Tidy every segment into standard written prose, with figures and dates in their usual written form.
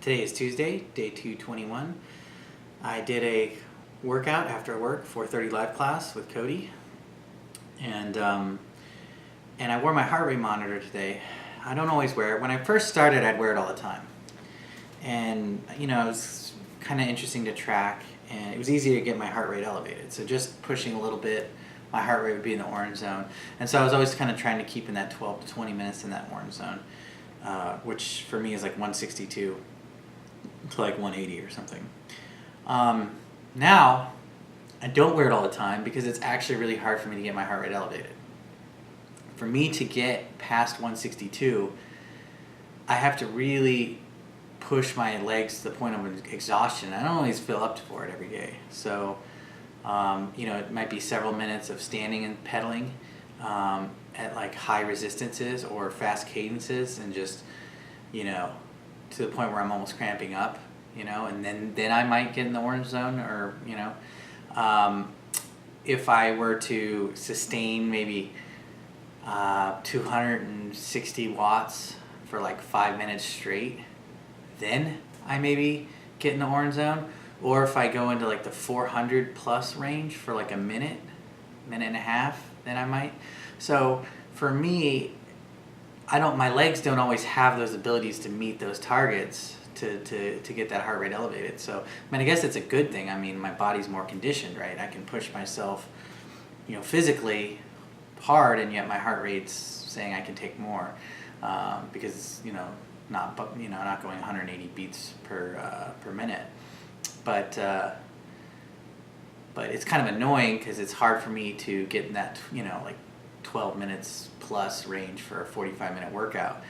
Today is Tuesday, day 221. I did a workout after work, 4:30 live class with Cody, and I wore my heart rate monitor today. I don't always wear it. When I first started, I'd wear it all the time, and it was kind of interesting to track, and it was easy to get my heart rate elevated. So just pushing a little bit, my heart rate would be in the orange zone, and so I was always kind of trying to keep in that 12 to 20 minutes in that orange zone, which for me is like 162 to like 180 or something. Now, I don't wear it all the time because it's actually really hard for me to get my heart rate elevated. For me to get past 162, I have to really push my legs to the point of exhaustion. I don't always feel up for it every day. So, it might be several minutes of standing and pedaling at like high resistances or fast cadences, and just, to the point where I'm almost cramping up, and then I might get in the orange zone, or, if I were to sustain maybe 260 watts for like 5 minutes straight, then I maybe get in the orange zone. Or if I go into like the 400 plus range for like a minute and a half, then I might. So for me, my legs don't always have those abilities to meet those targets to get that heart rate elevated. So, I guess it's a good thing. My body's more conditioned, right? I can push myself, physically hard, and yet my heart rate's saying I can take more, because, not going 180 beats per minute. But it's kind of annoying because it's hard for me to get in that, like 12 minutes plus range for a 45-minute workout,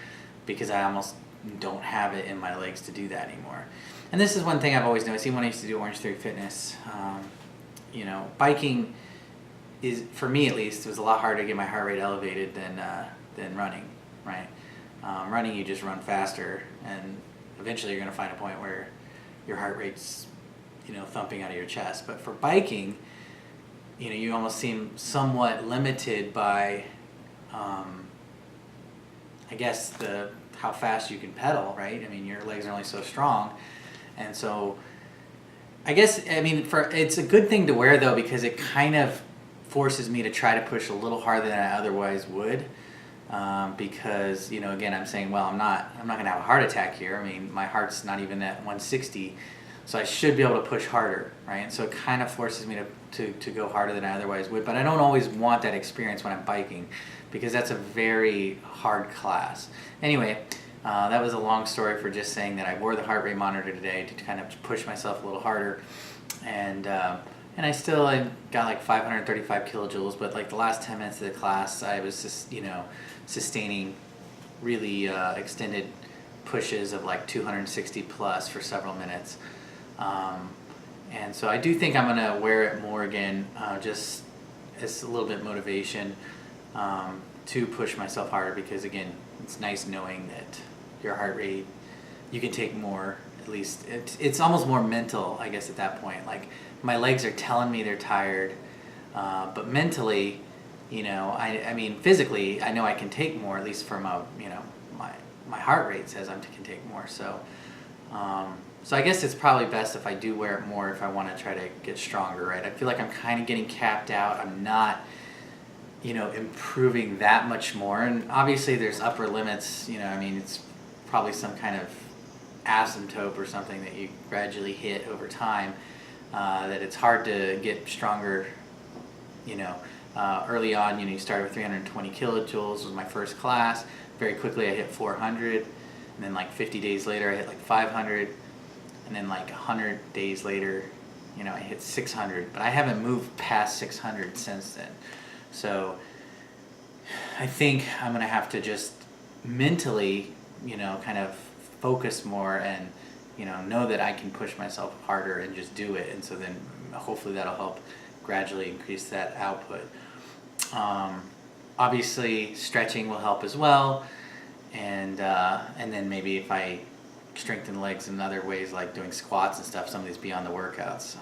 because I almost don't have it in my legs to do that anymore. And this is one thing I've always noticed, even when I used to do Orange Theory Fitness. Biking is, for me at least, it was a lot harder to get my heart rate elevated than running, right? Running, you just run faster, and eventually you're going to find a point where your heart rate's thumping out of your chest. But for biking, you almost seem somewhat limited by, I guess, how fast you can pedal, right? Your legs are only so strong, and so I guess it's a good thing to wear though, because it kind of forces me to try to push a little harder than I otherwise would, because again, I'm saying, well, I'm not going to have a heart attack here. My heart's not even at 160. So I should be able to push harder, right? And so it kind of forces me to go harder than I otherwise would. But I don't always want that experience when I'm biking, because that's a very hard class. Anyway, that was a long story for just saying that I wore the heart rate monitor today to kind of push myself a little harder. And I got like 535 kilojoules, but like the last 10 minutes of the class, I was just, sustaining really extended pushes of like 260 plus for several minutes. And so I do think I'm going to wear it more again, just as a little bit of motivation to push myself harder, because again, it's nice knowing that your heart rate, you can take more. At least it's almost more mental, I guess, at that point. Like, my legs are telling me they're tired, but mentally, physically, I know I can take more, at least from my heart rate says I can take more. So I guess it's probably best if I do wear it more if I want to try to get stronger, right? I feel like I'm kind of getting capped out. I'm not, improving that much more. And obviously there's upper limits, it's probably some kind of asymptote or something that you gradually hit over time, that it's hard to get stronger, early on. You started with 320 kilojoules was my first class. Very quickly I hit 400, and then like 50 days later I hit like 500, and then like 100 days later, I hit 600, but I haven't moved past 600 since then. So I think I'm going to have to just mentally, kind of focus more, and, know that I can push myself harder and just do it. And so then hopefully that'll help gradually increase that output. Obviously stretching will help as well. And then maybe if I strengthen legs in other ways, like doing squats and stuff, some of these beyond the workouts.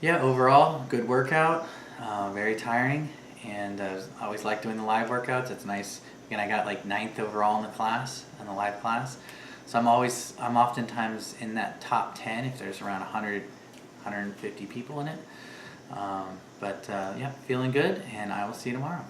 Yeah, overall, good workout, very tiring, and I always like doing the live workouts. It's nice and I got like 9th overall in the class, in the live class. So I'm oftentimes in that top 10 if there's around 100, 150 people in it. Yeah, feeling good, and I will see you tomorrow.